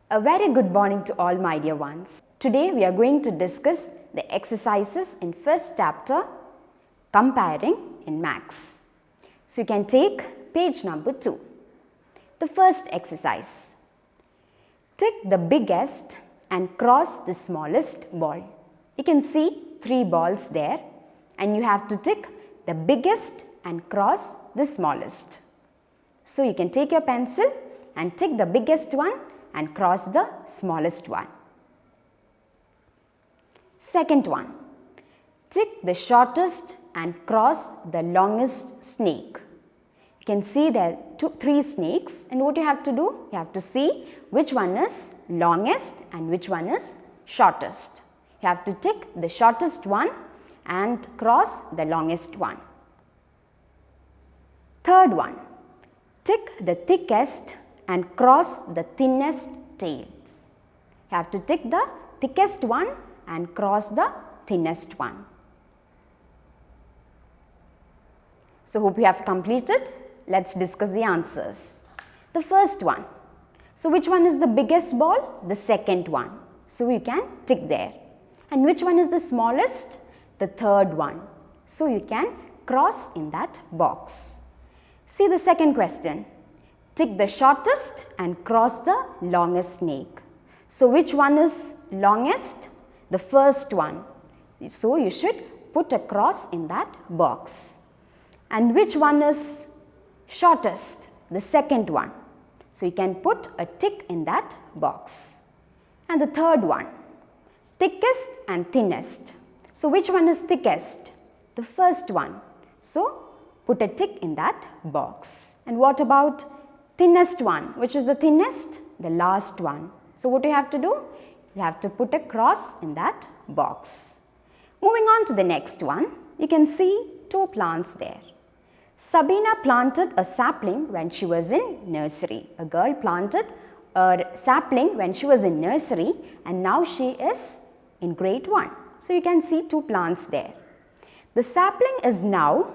A very good morning to all my dear ones. Today we are going to discuss the exercises in first chapter comparing in maths. So you can take page number 2. The first exercise. Tick the biggest and cross the smallest ball. You can see 3 balls there and you have to tick the biggest and cross the smallest. So you can take your pencil and tick the biggest one and cross the smallest one. Second one, tick the shortest and cross the longest snake. You can see there are 3 snakes, and what you have to do, you have to see which one is longest and which one is shortest. You have to tick the shortest one and cross the longest one. Third one, tick the thickest and cross the thinnest tail. You have to tick the thickest one and cross the thinnest one. So hope you have completed. Let's discuss the answers. The first one. So which one is the biggest ball? The second one. So you can tick there. And which one is the smallest? The third one. So you can cross in that box. See the second question. Tick the shortest and cross the longest snake. So which one is longest? The first one. So you should put a cross in that box. And which one is shortest? The second one. So you can put a tick in that box. And the third one, thickest and thinnest. So which one is thickest? The first one. So put a tick in that box. And what about thinnest one? Which is the thinnest? The last one. So what do you have to do? You have to put a cross in that box. Moving on to the next one, you can see 2 plants there. Sabina planted a sapling when she was in nursery. A girl planted a sapling when she was in nursery and now she is in grade 1. So you can see 2 plants there. The sapling is now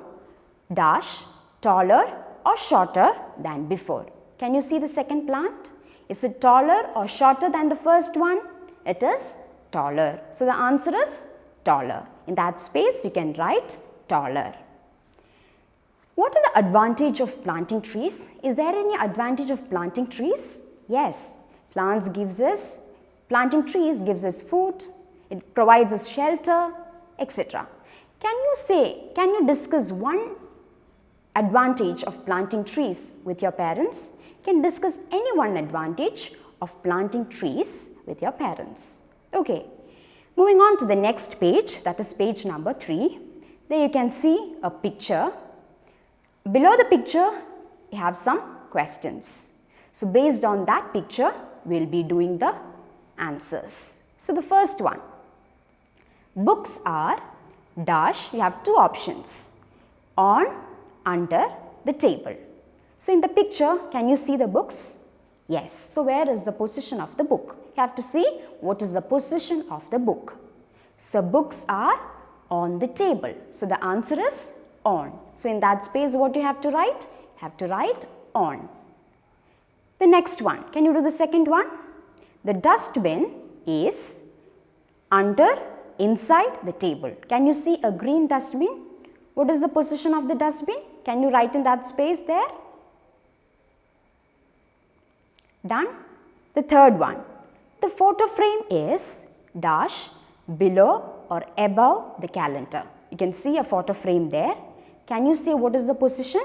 dash taller or shorter than before. Can you see the second plant? Is it taller or shorter than the first one? It is taller. So the answer is taller. In that space you can write taller. What are the advantage of planting trees? Is there any advantage of planting trees? Yes. Planting trees gives us food, it provides us shelter, etc. Can you discuss one advantage of planting trees with your parents? You can discuss any one advantage of planting trees with your parents. Okay. Moving on to the next page, that is page number 3. There you can see a picture. Below the picture, you have some questions. So based on that picture, we will be doing the answers. So the first one, books are dash, you have 2 options, on, under the table. So in the picture, can you see the books? Yes. So where is the position of the book? You have to see what is the position of the book. So books are on the table. So the answer is on. So in that space, what you have to write? You have to write on. The next one, can you do the second one? The dustbin is inside the table. Can you see a green dustbin? What is the position of the dustbin? Can you write in that space there? Done. The third one, the photo frame is dash below or above the calendar. You can see a photo frame there. Can you see what is the position?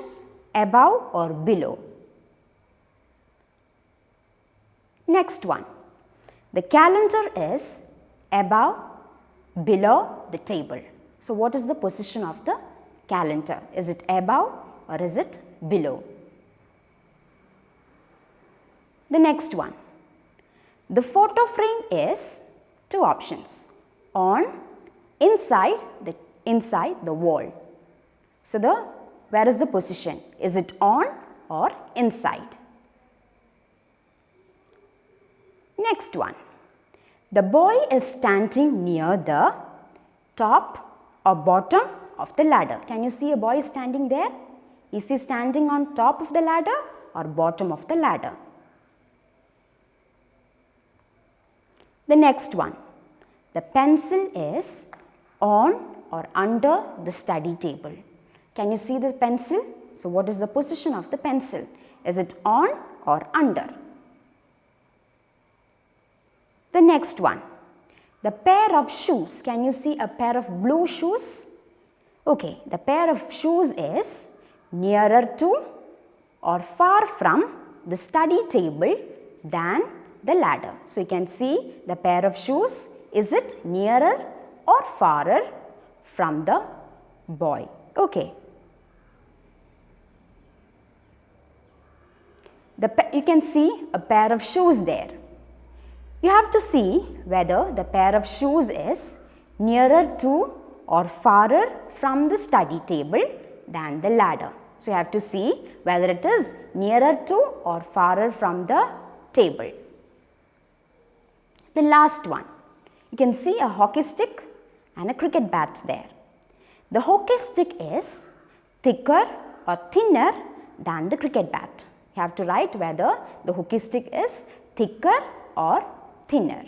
Above or below? Next one, the calendar is above, below the table. So what is the position of the calendar? Is it above or is it below? The next one, the photo frame is 2 options, on, inside the wall. So where is the position? Is it on or inside? Next one, the boy is standing near the top or bottom of the ladder. Can you see a boy standing there? Is he standing on top of the ladder or bottom of the ladder? The next one, the pencil is on or under the study table. Can you see the pencil? So what is the position of the pencil? Is it on or under? The next one, the pair of shoes. Can you see a pair of blue shoes? Okay, the pair of shoes is nearer to or far from the study table than the ladder. So you can see the pair of shoes, is it nearer or farther from the boy? Okay. You can see a pair of shoes there. You have to see whether the pair of shoes is nearer to or farther from the study table than the ladder. So you have to see whether it is nearer to or farther from the table. The last one, you can see a hockey stick and a cricket bat there. The hockey stick is thicker or thinner than the cricket bat. You have to write whether the hockey stick is thicker or thinner.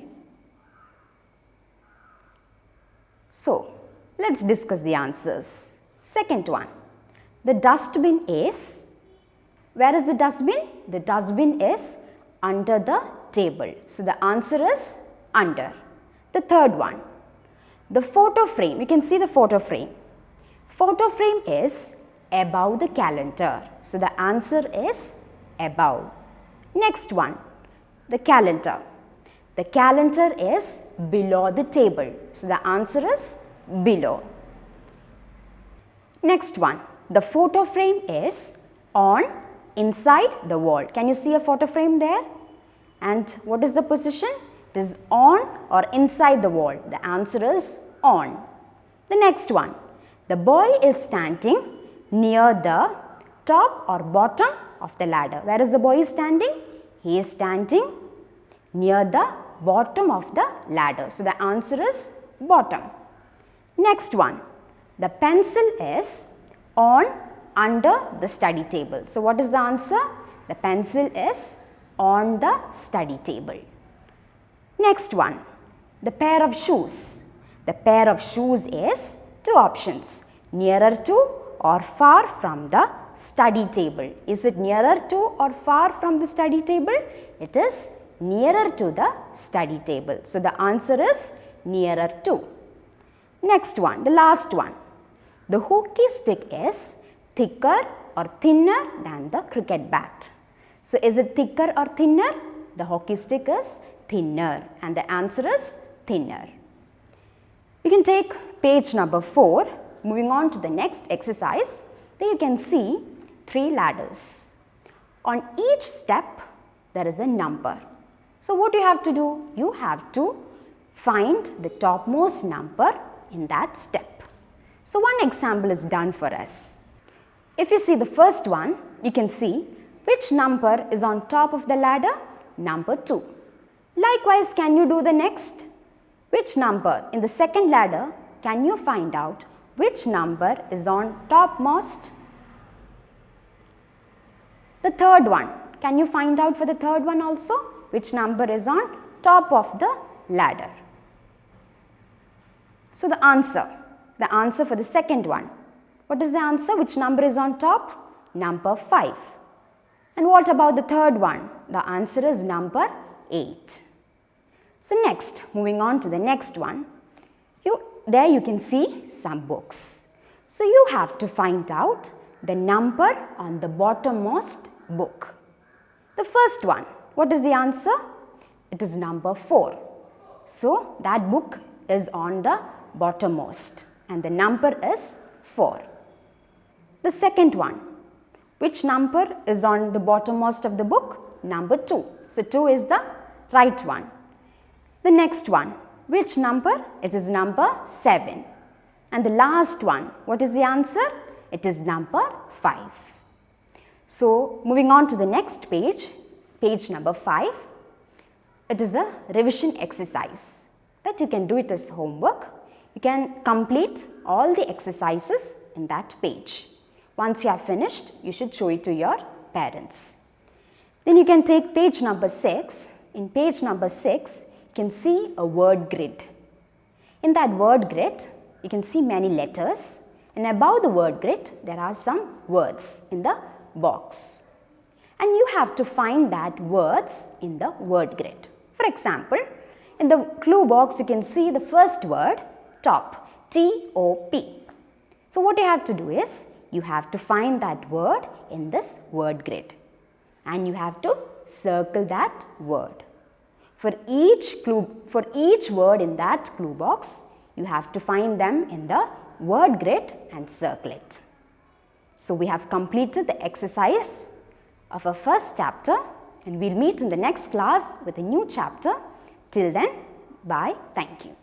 So, let's discuss the answers. Second one, the dustbin is, where is the dustbin? The dustbin is under the table. So, the answer is under. The third one, the photo frame, you can see the photo frame. Photo frame is above the calendar. So, the answer is above. Next one, the calendar. The calendar is below the table. So, the answer is below. Next one, the photo frame is on inside the wall. Can you see a photo frame there? And what is the position? It is on or inside the wall. The answer is on. The next one, the boy is standing near the top or bottom of the ladder. Where is the boy standing? He is standing near the bottom of the ladder. So, the answer is bottom. Next one, the pencil is on under the study table. So, what is the answer? The pencil is on the study table. Next one, the pair of shoes. The pair of shoes is two options, nearer to or far from the study table. Is it nearer to or far from the study table? It is nearer to the study table. So, the answer is nearer to. Next one, the last one. The hockey stick is thicker or thinner than the cricket bat. So, is it thicker or thinner? The hockey stick is thinner and the answer is thinner. You can take page number 4. Moving on to the next exercise, there you can see 3 ladders. On each step, there is a number. So, what you have to do? You have to find the topmost number in that step. So, one example is done for us. If you see the first one, you can see which number is on top of the ladder? Number 2. Likewise, can you do the next? Which number in the second ladder can you find out which number is on topmost? The third one, can you find out for the third one also? Which number is on top of the ladder? So, the answer for the second one. What is the answer? Which number is on top? Number 5. And what about the third one? The answer is number 8. So, next, moving on to the next one. There you can see some books. So, you have to find out the number on the bottommost book. The first one, what is the answer? It is number 4. So, that book is on the bottommost and the number is 4. The second one, which number is on the bottommost of the book? Number 2. So, 2 is the right one. The next one, which number? It is number 7. And the last one, what is the answer? It is number 5. So, moving on to the next page, page number 5. It is a revision exercise that you can do it as homework. You can complete all the exercises in that page. Once you have finished, you should show it to your parents. Then you can take page number 6. In page number 6, you can see a word grid. In that word grid, you can see many letters, and above the word grid, there are some words in the box. And you have to find that words in the word grid. For example, in the clue box, you can see the first word, top, T-O-P. So what you have to do is, you have to find that word in this word grid. And you have to circle that word. For each word in that clue box, you have to find them in the word grid and circle it. So we have completed the exercise of our first chapter, and we'll meet in the next class with a new chapter. Till then, bye. Thank you.